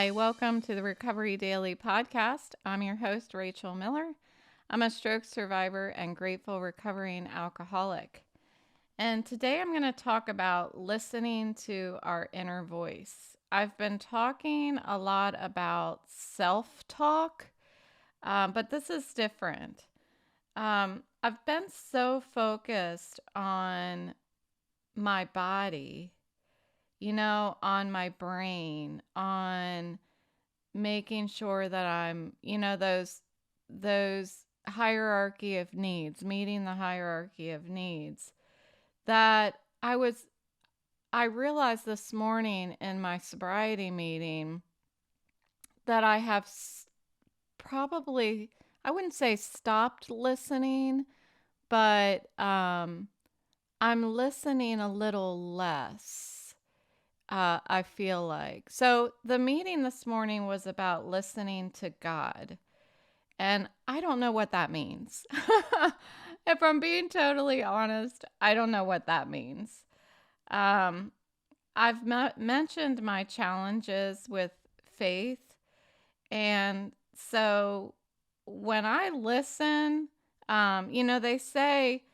Hi, welcome to the Recovery Daily podcast. I'm your host, Rachel Miller. I'm a stroke survivor and grateful recovering alcoholic. And today I'm going to talk about listening to our inner voice. I've been talking a lot about self-talk, but this is different. I've been so focused on my body, on my brain, on making sure that I'm, those hierarchy of needs, meeting the hierarchy of needs, that I realized this morning in my sobriety meeting that I have probably, I wouldn't say stopped listening, but I'm listening a little less. I feel like. So the meeting this morning was about listening to God. And I don't know what that means. If I'm being totally honest, I don't know what that means. Um, I've mentioned my challenges with faith. And so when I listen, they say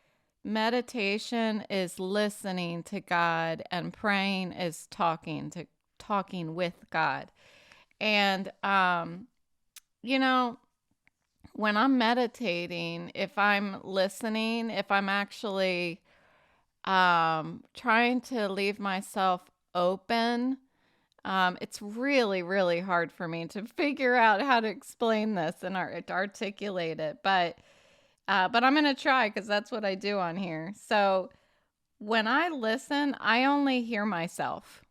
meditation is listening to God and praying is talking with God. And when I'm meditating, if I'm listening, if I'm actually trying to leave myself open, it's really, really hard for me to figure out how to explain this and articulate it. But I'm going to try because that's what I do on here. So when I listen, I only hear myself.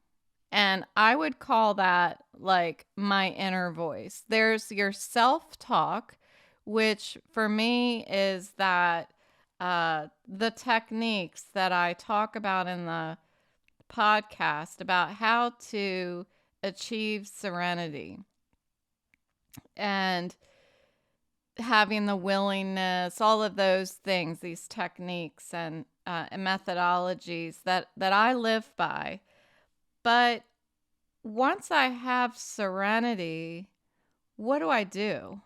And I would call that like my inner voice. There's your self-talk, which for me is that the techniques that I talk about in the podcast about how to achieve serenity and having the willingness, all of those things, these techniques and methodologies that I live by. But once I have serenity, what do I do?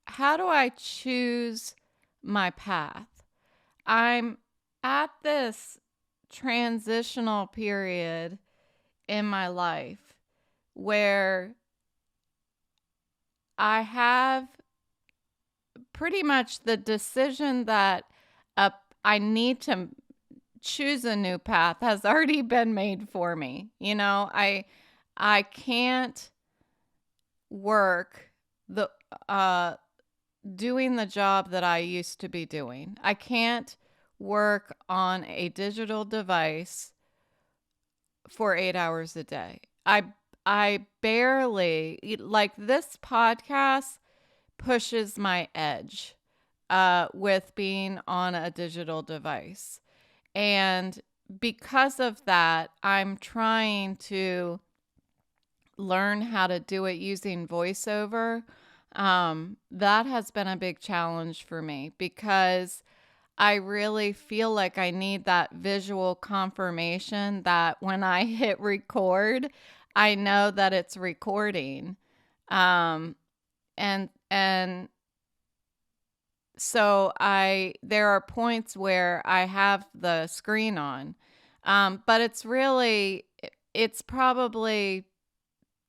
How do I choose my path? I'm at this transitional period in my life where I have pretty much the decision that I need to choose a new path has already been made for me. I can't work the doing the job that I used to be doing. I can't work on a digital device for 8 hours a day. I barely, like, this podcast pushes my edge with being on a digital device. And because of that, I'm trying to learn how to do it using voiceover. That has been a big challenge for me because I really feel like I need that visual confirmation that when I hit record, I know that it's recording. And so there are points where I have the screen on, but it's probably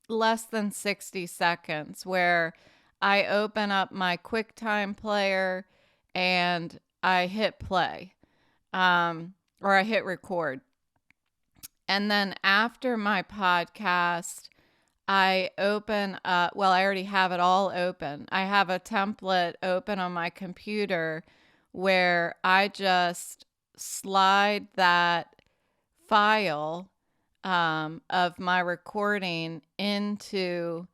less than 60 seconds where I open up my QuickTime player and I hit play, or I hit record. And then after my podcast, I open up, well, I already have it all open. I have a template open on my computer where I just slide that file of my recording into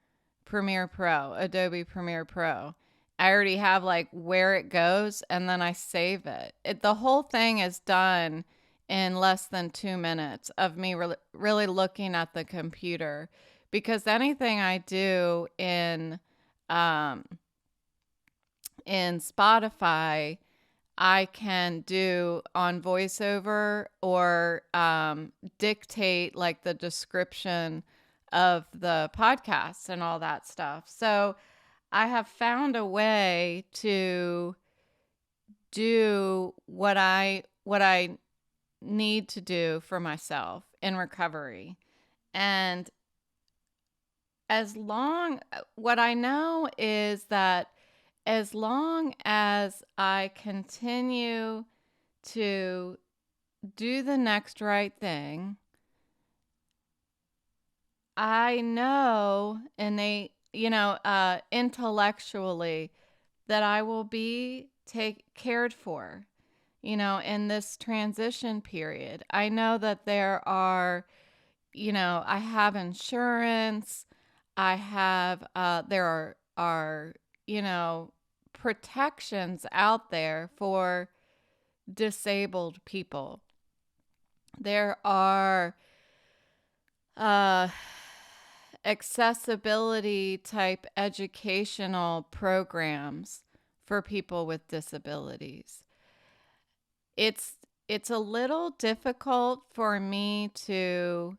Adobe Premiere Pro. I already have like where it goes and then I save it. The whole thing is done in less than 2 minutes of me really looking at the computer, because anything I do in Spotify, I can do on voiceover or dictate like the description of the podcasts and all that stuff. So I have found a way to do what I need to do for myself in recovery. And what I know is that as long as I continue to do the next right thing, I know intellectually that I will be cared for, in this transition period. I know that there are, I have insurance. There are, protections out there for disabled people. There are uh, accessibility type educational programs for people with disabilities. It's a little difficult for me to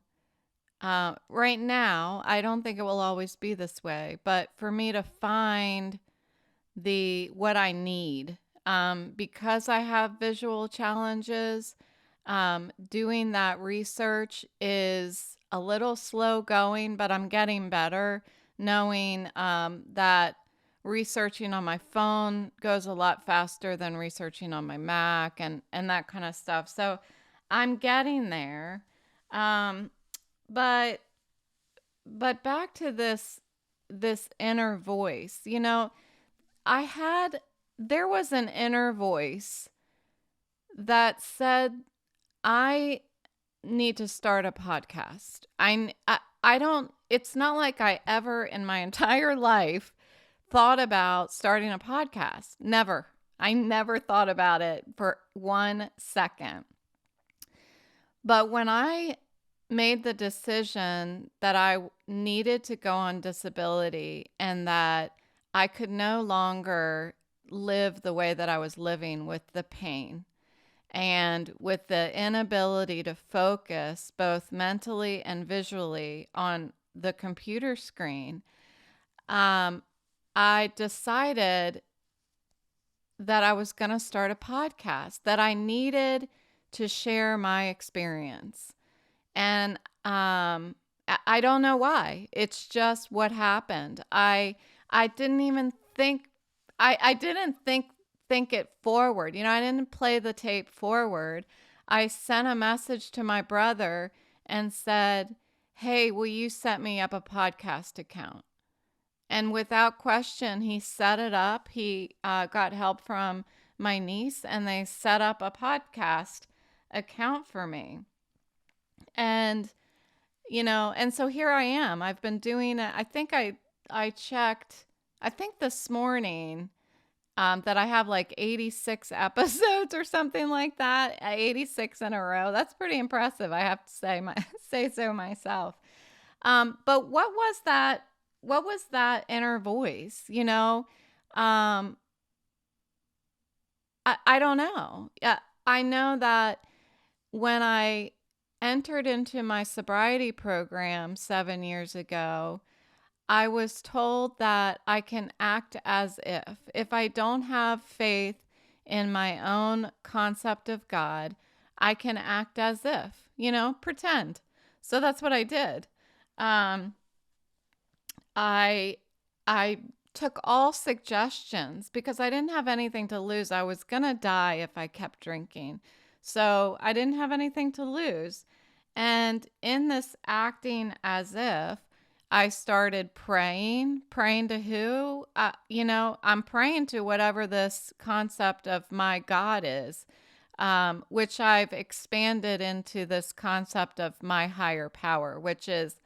right now. I don't think it will always be this way, but for me to find what I need, because I have visual challenges. Doing that research is a little slow going, but I'm getting better, knowing that researching on my phone goes a lot faster than researching on my Mac and that kind of stuff. So I'm getting there. Um, but back to this inner voice. There was an inner voice that said, I need to start a podcast. I don't, it's not like I ever in my entire life thought about starting a podcast. Never. I never thought about it for 1 second. But when I made the decision that I needed to go on disability and that I could no longer live the way that I was living with the pain and with the inability to focus both mentally and visually on the computer screen, I decided that I was going to start a podcast, that I needed to share my experience. And I don't know why. It's just what happened. I didn't even think I didn't think it forward. I didn't play the tape forward. I sent a message to my brother and said, "Hey, will you set me up a podcast account?" And without question, he set it up. He got help from my niece, and they set up a podcast account for me. And and so here I am. I've been doing it. I think I checked, I think this morning, that I have like 86 episodes or something like that, 86 in a row. That's pretty impressive, I have to say so myself. But what was that? What was that inner voice? I don't know. Yeah, I know that when I entered into my sobriety program 7 years ago, I was told that I can act as if I don't have faith in my own concept of God, I can act as if, pretend. So that's what I did. Um, I I took all suggestions because I didn't have anything to lose. I was going to die if I kept drinking. So I didn't have anything to lose. And in this acting as if, I started praying. Praying to who? I'm praying to whatever this concept of my God is, which I've expanded into this concept of my higher power, which is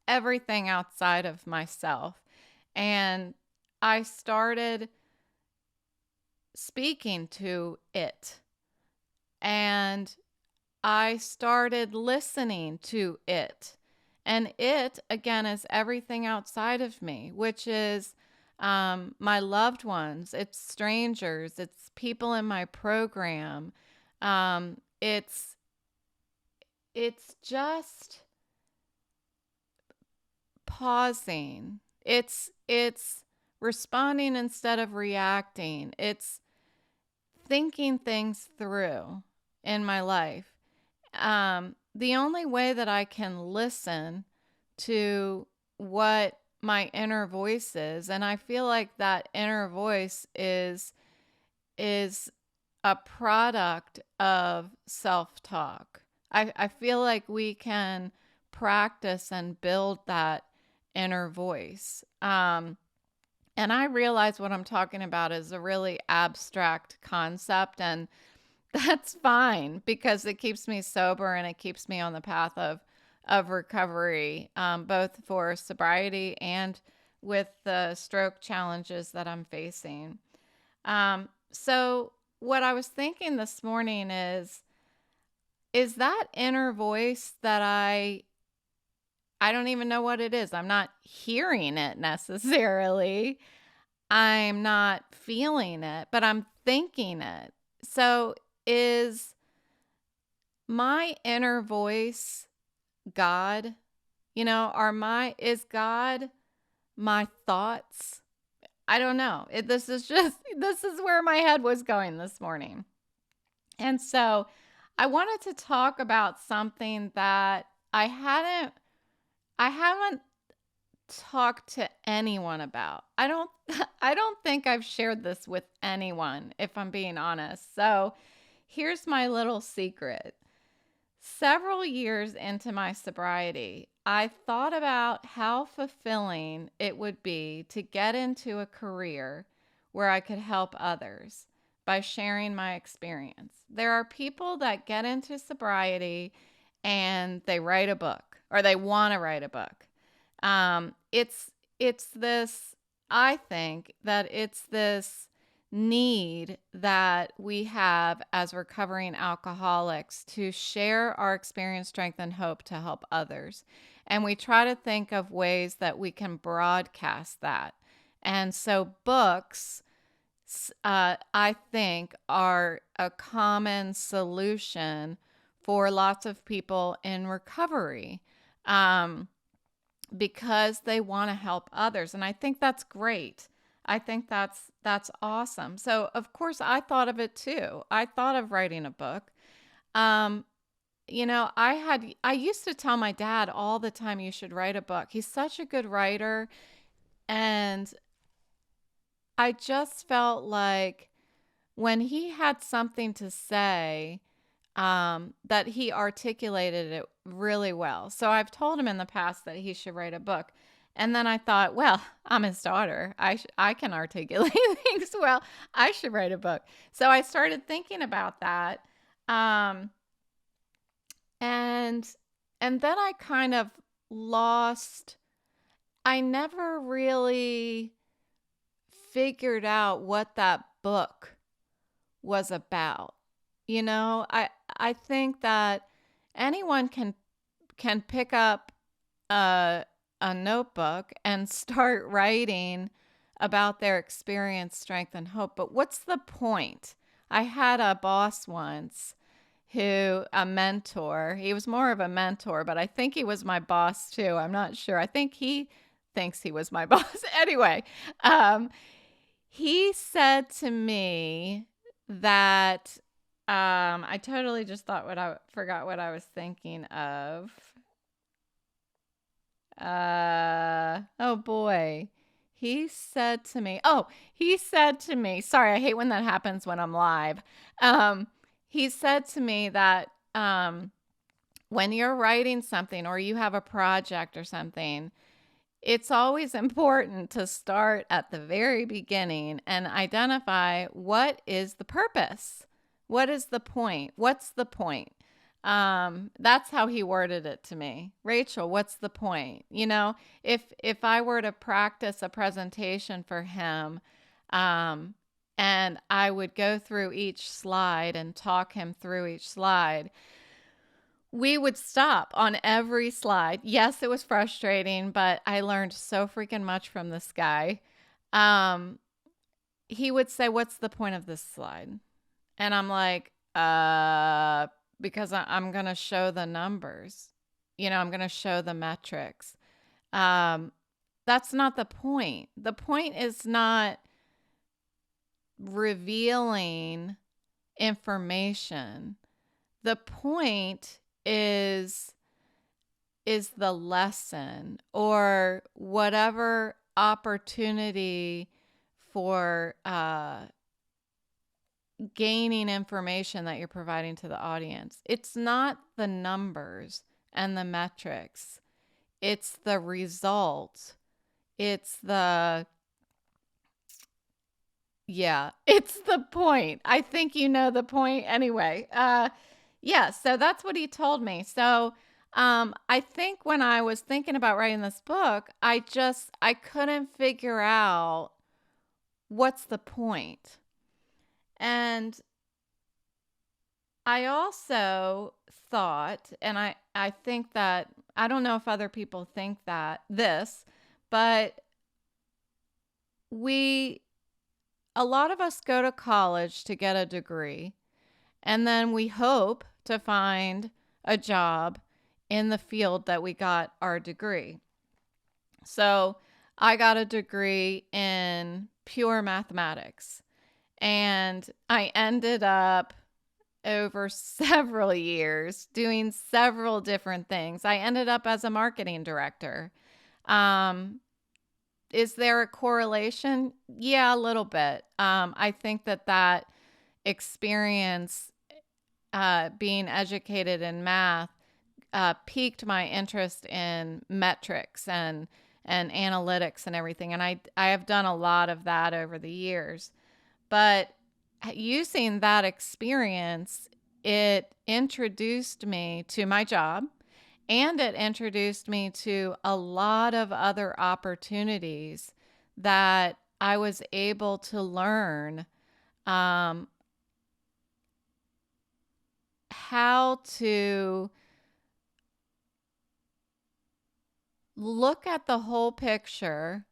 everything outside of myself. And I started speaking to it. And I started listening to it. And it, again, is everything outside of me, which is my loved ones, it's strangers, it's people in my program. It's just pausing. It's responding instead of reacting. It's thinking things through in my life. The only way that I can listen to what my inner voice is, and I feel like that inner voice is a product of self-talk. I feel like we can practice and build that inner voice. And I realize what I'm talking about is a really abstract concept, and that's fine because it keeps me sober and it keeps me on the path of recovery, both for sobriety and with the stroke challenges that I'm facing. So what I was thinking this morning is that inner voice that I don't even know what it is. I'm not hearing it necessarily. I'm not feeling it, but I'm thinking it. So is my inner voice God? Is God my thoughts? I don't know. This is where my head was going this morning. And so I wanted to talk about something that I haven't talked to anyone about. I don't think I've shared this with anyone, if I'm being honest. So here's my little secret. Several years into my sobriety, I thought about how fulfilling it would be to get into a career where I could help others by sharing my experience. There are people that get into sobriety and they write a book or they want to write a book. It's this, I think that it's this need that we have as recovering alcoholics to share our experience, strength, and hope to help others. And we try to think of ways that we can broadcast that. And so books, I think, are a common solution for lots of people in recovery. Because they want to help others. And I think that's great. I think that's awesome. So of course I thought of it too. I thought of writing a book. I used to tell my dad all the time, you should write a book. He's such a good writer. And I just felt like when he had something to say, that he articulated it really well. So I've told him in the past that he should write a book. And then I thought, well, I'm his daughter. I can articulate things well. I should write a book. So I started thinking about that. And then I kind of I never really figured out what that book was about. I think that anyone can pick up a notebook and start writing about their experience, strength, and hope. But what's the point? I had a boss once a mentor. He was more of a mentor, but I think he was my boss too. I'm not sure. I think he thinks he was my boss. Anyway, he said to me that I totally just forgot what I was thinking of. Oh boy. He said to me, sorry, I hate when that happens when I'm live. He said to me that when you're writing something or you have a project or something, it's always important to start at the very beginning and identify what is the purpose. What is the point? What's the point? That's how he worded it to me. Rachel, what's the point? If I were to practice a presentation for him, and I would go through each slide and talk him through each slide, we would stop on every slide. Yes, it was frustrating, but I learned so freaking much from this guy. He would say, what's the point of this slide? And I'm like, because I'm going to show the numbers. I'm going to show the metrics. That's not the point. The point is not revealing information. The point is the lesson or whatever opportunity for gaining information that you're providing to the audience. It's not the numbers and the metrics. It's the result. It's the it's the point. I think you know the point anyway. So that's what he told me. So I think when I was thinking about writing this book, I couldn't figure out what's the point. And I also thought, and I think that, I don't know if other people think but a lot of us go to college to get a degree, and then we hope to find a job in the field that we got our degree. So I got a degree in pure mathematics, and I ended up over several years doing several different things. I ended up as a marketing director. Is there a correlation? Yeah, a little bit. I think that experience, being educated in math, piqued my interest in metrics and analytics and everything. And I have done a lot of that over the years. But using that experience, it introduced me to my job, and it introduced me to a lot of other opportunities that I was able to learn how to look at the whole picture,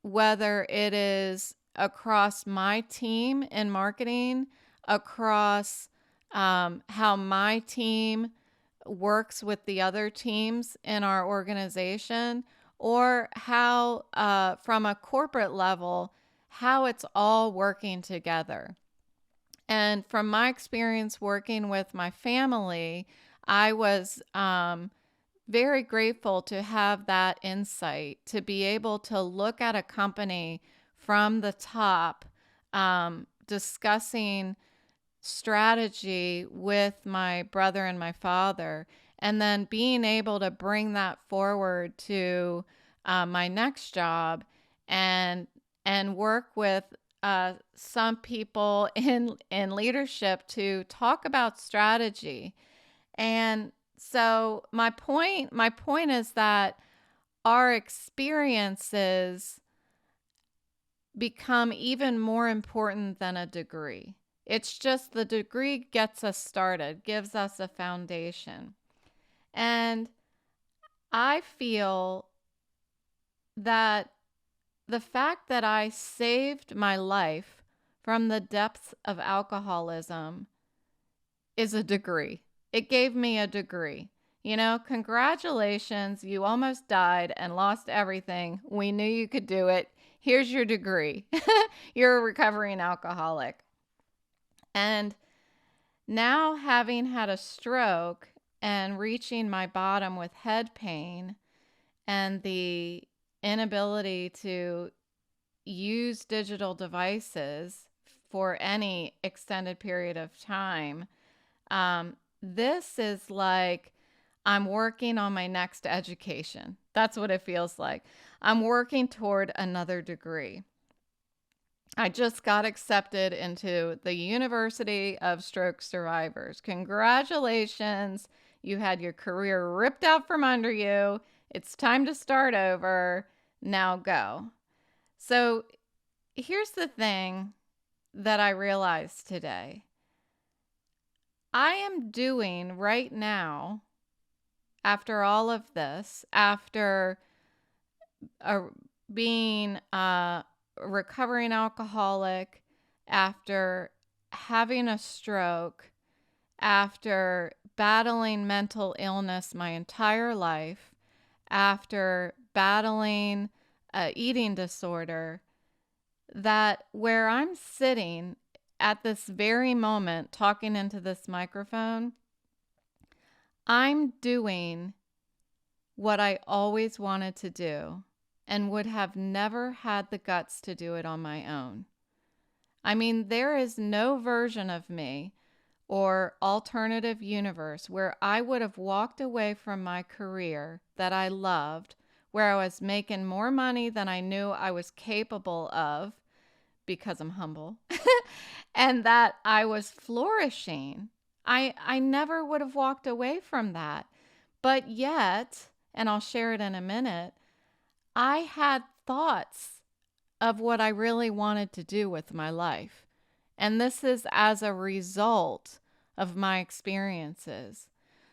whether it is across my team in marketing, across how my team works with the other teams in our organization, or how, from a corporate level, how it's all working together. And from my experience working with my family, I was very grateful to have that insight, to be able to look at a company from the top, discussing strategy with my brother and my father, and then being able to bring that forward to my next job, and work with some people in leadership to talk about strategy. And so my point is that our experiences become even more important than a degree. It's just the degree gets us started, gives us a foundation. And I feel that the fact that I saved my life from the depths of alcoholism is a degree. It gave me a degree. Congratulations, you almost died and lost everything. We knew you could do it. Here's your degree. You're a recovering alcoholic. And now, having had a stroke and reaching my bottom with head pain and the inability to use digital devices for any extended period of time, this is like I'm working on my next education. That's what it feels like. I'm working toward another degree. I just got accepted into the University of Stroke Survivors. Congratulations. You had your career ripped out from under you. It's time to start over. Now go. So here's the thing that I realized today. I am doing right now, after all of this, after being a recovering alcoholic, after having a stroke, after battling mental illness my entire life, after battling a eating disorder, that where I'm sitting at this very moment talking into this microphone, I'm doing what I always wanted to do and would have never had the guts to do it on my own. I mean, there is no version of me or alternative universe where I would have walked away from my career that I loved, where I was making more money than I knew I was capable of because I'm humble, and that I was flourishing. I never would have walked away from that. But yet, and I'll share it in a minute, I had thoughts of what I really wanted to do with my life. And this is as a result of my experiences.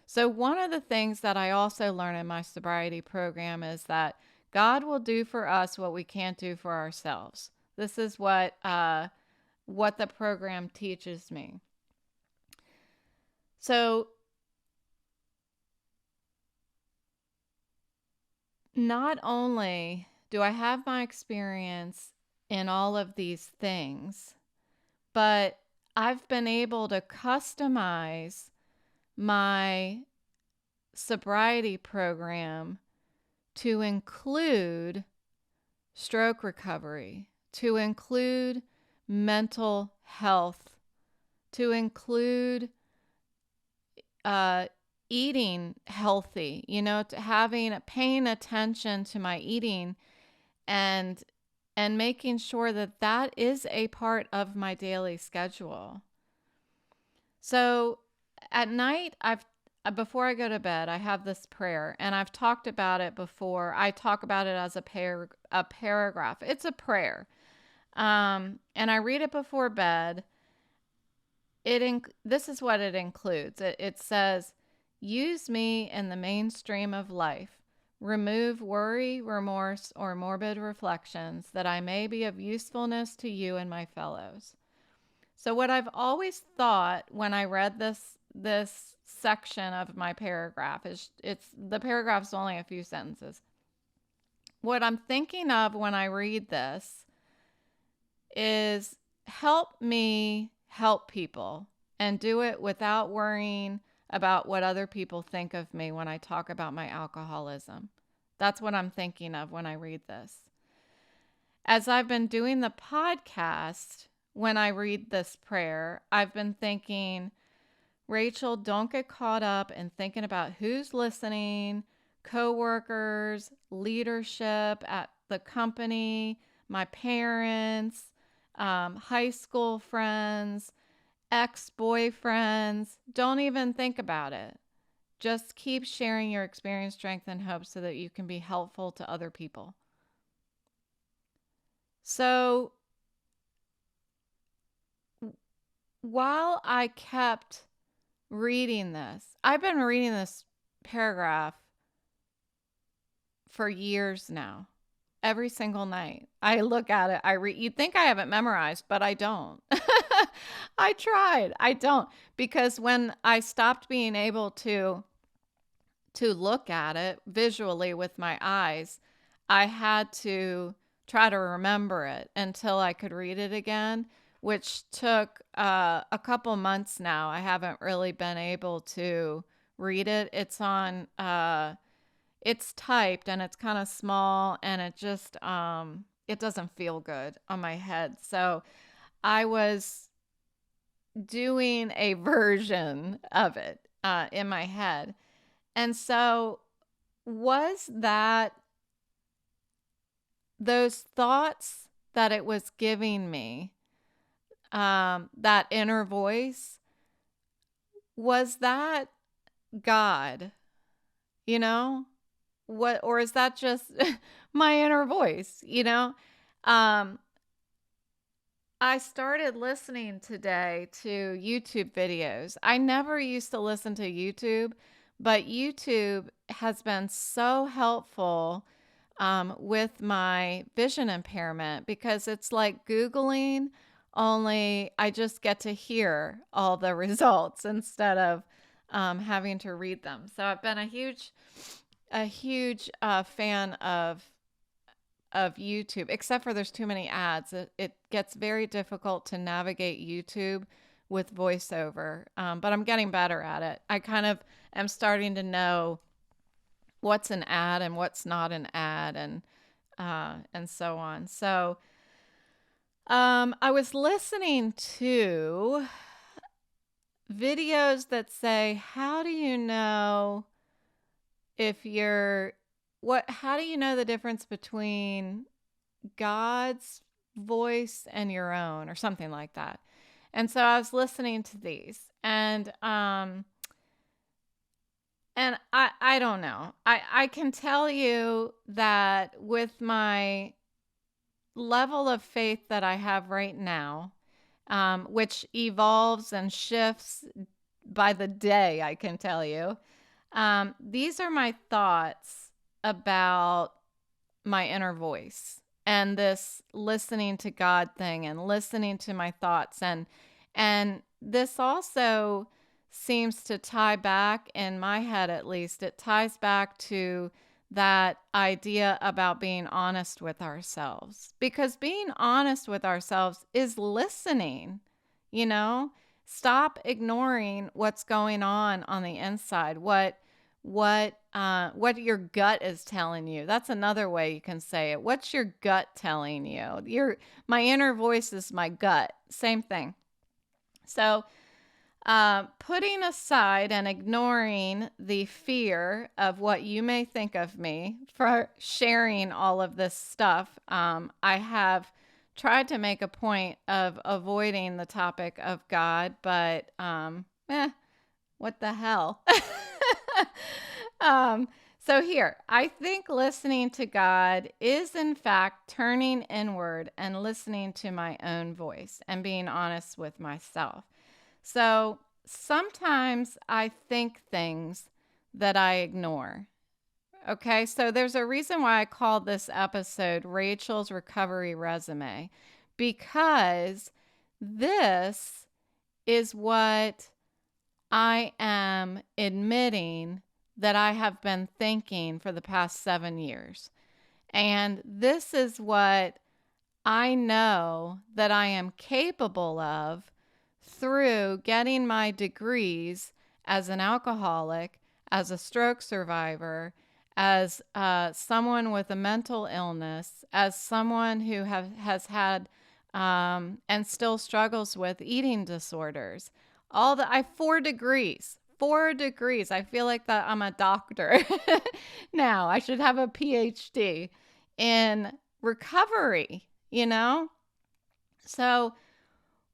So, one of the things that I also learned in my sobriety program is that God will do for us what we can't do for ourselves. This is what the program teaches me. So, not only do I have my experience in all of these things, but I've been able to customize my sobriety program to include stroke recovery, to include mental health, to include eating healthy, to paying attention to my eating and making sure that that is a part of my daily schedule. So at night, before I go to bed, I have this prayer, and I've talked about it before. I talk about it as a paragraph. It's a prayer, and I read it before bed. This is what it includes. It says, "Use me in the mainstream of life. Remove worry, remorse, or morbid reflections, that I may be of usefulness to you and my fellows." So what I've always thought when I read this section of my paragraph is the paragraph's only a few sentences. What I'm thinking of when I read this is, help me help people and do it without worrying about what other people think of me when I talk about my alcoholism. That's what I'm thinking of when I read this. As I've been doing the podcast, when I read this prayer, I've been thinking, Rachel, don't get caught up in thinking about who's listening, coworkers, leadership at the company, my parents, high school friends, ex-boyfriends. Don't even think about it. Just keep sharing your experience, strength, and hope so that you can be helpful to other people. So while I kept reading this, I've been reading this paragraph for years now. Every single night I look at it, I read. You'd think I have it memorized, but I don't. I tried. I don't, because when I stopped being able to look at it visually with my eyes, I had to try to remember it until I could read it again, which took a couple months now. I haven't really been able to read it. It's on it's typed and it's kind of small, and it just it doesn't feel good on my head. So I was doing a version of it in my head. And so was that those thoughts that it was giving me, that inner voice, was that God, you know? What, or is that just my inner voice, I started listening today to YouTube videos. I never used to listen to YouTube, but YouTube has been so helpful with my vision impairment, because it's like Googling, only I just get to hear all the results instead of having to read them. So I've been a huge a huge fan of YouTube, except for there's too many ads. It gets very difficult to navigate YouTube with voiceover, but I'm getting better at it. I kind of am starting to know what's an ad and what's not an ad, and so on. So I was listening to videos that say, how do you know if you're what how do you know the difference between God's voice and your own, or something like that. And so I was listening to these, and I don't know. I can tell you that with my level of faith that I have right now, which evolves and shifts by the day, I can tell you. These are my thoughts about my inner voice and this listening to God thing and listening to my thoughts, and this also seems to tie back, in my head at least, it ties back to that idea about being honest with ourselves, because being honest with ourselves is listening. you know Stop ignoring what's going on the inside, what your gut is telling you. That's another way you can say it. What's your gut telling you? My inner voice is my gut. Same thing. So, putting aside and ignoring the fear of what you may think of me for sharing all of this stuff, I have tried to make a point of avoiding the topic of God, but what the hell? um, so here, I think listening to God is in fact turning inward and listening to my own voice and being honest with myself. So sometimes I think things that I ignore. Okay, so there's a reason why I called this episode Rachel's Recovery Resume, because this is what I am admitting that I have been thinking for the past 7 years. And this is what I know that I am capable of through getting my degrees as an alcoholic, as a stroke survivor, as someone with a mental illness, as someone who has had and still struggles with eating disorders. I have 4 degrees. 4 degrees. I feel like that I'm a doctor now. I should have a PhD in recovery. So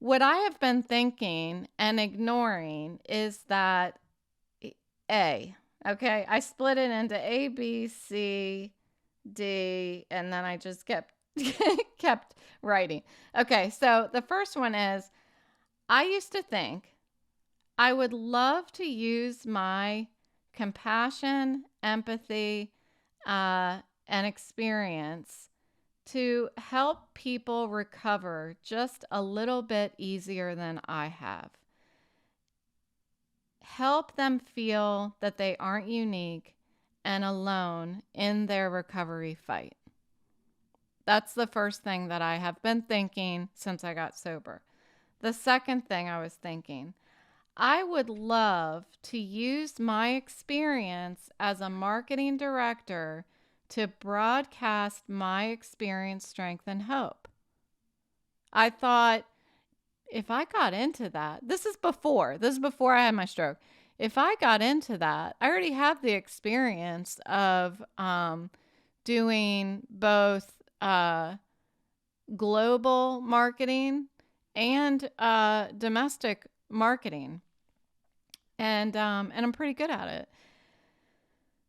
what I have been thinking and ignoring is that okay, I split it into A, B, C, D, and then I just kept kept writing. Okay, so the first one is, I used to think I would love to use my compassion, empathy, and experience to help people recover just a little bit easier than I have. Help them feel that they aren't unique and alone in their recovery fight. That's the first thing that I have been thinking since I got sober. The second thing I was thinking, I would love to use my experience as a marketing director to broadcast my experience, strength, and hope. I thought, if I got into that, this is before I had my stroke. If I got into that, I already have the experience of doing both global marketing and domestic marketing, and I'm pretty good at it.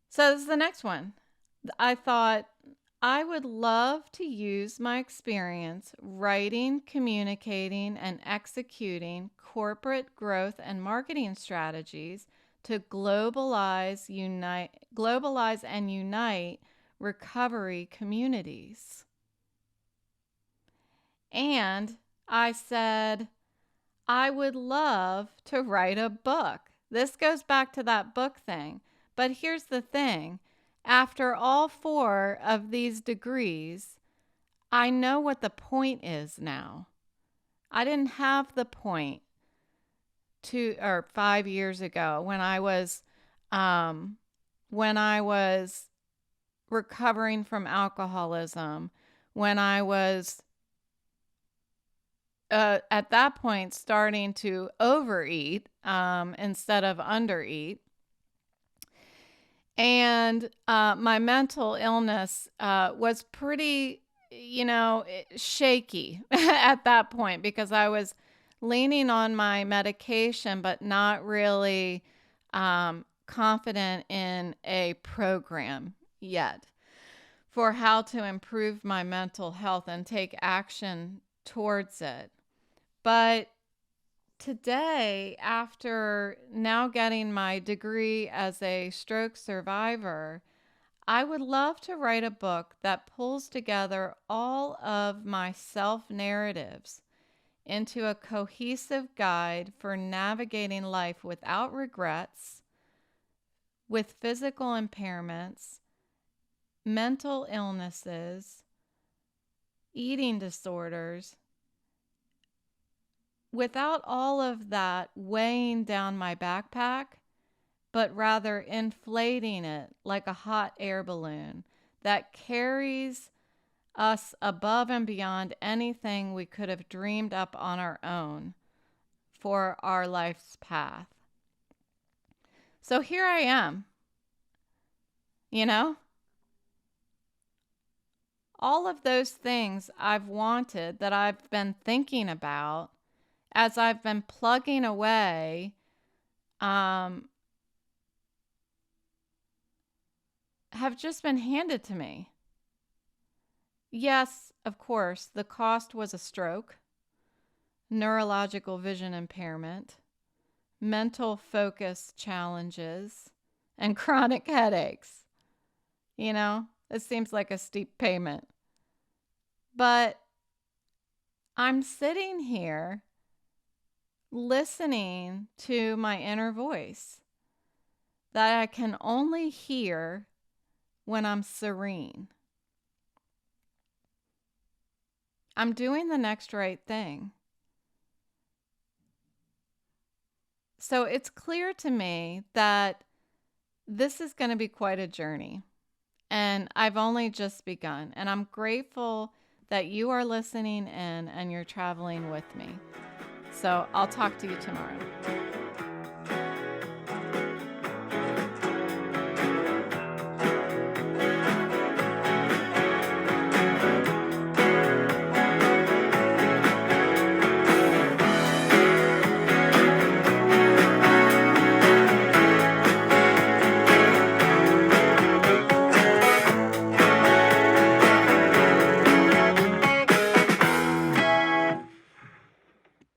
So this is the next one. I thought, I would love to use my experience writing, communicating, and executing corporate growth and marketing strategies to globalize and unite recovery communities. And I said, I would love to write a book. This goes back to that book thing. But here's the thing. After all 4 of these degrees, I know what the point is now. I didn't have the point 5 years ago um, when I was recovering from alcoholism, when I was at that point starting to overeat instead of undereat. And my mental illness was pretty, shaky at that point because I was leaning on my medication, but not really confident in a program yet for how to improve my mental health and take action towards it. But today, after now getting my degree as a stroke survivor, I would love to write a book that pulls together all of my self-narratives into a cohesive guide for navigating life without regrets, with physical impairments, mental illnesses, eating disorders, without all of that weighing down my backpack, but rather inflating it like a hot air balloon that carries us above and beyond anything we could have dreamed up on our own for our life's path. So here I am, you know? All of those things I've wanted that I've been thinking about as I've been plugging away, have just been handed to me. Yes, of course, the cost was a stroke, neurological vision impairment, mental focus challenges, and chronic headaches. It seems like a steep payment. But I'm sitting here listening to my inner voice that I can only hear when I'm serene. I'm doing the next right thing. So it's clear to me that this is going to be quite a journey. And I've only just begun. And I'm grateful that you are listening in and you're traveling with me. So I'll talk to you tomorrow.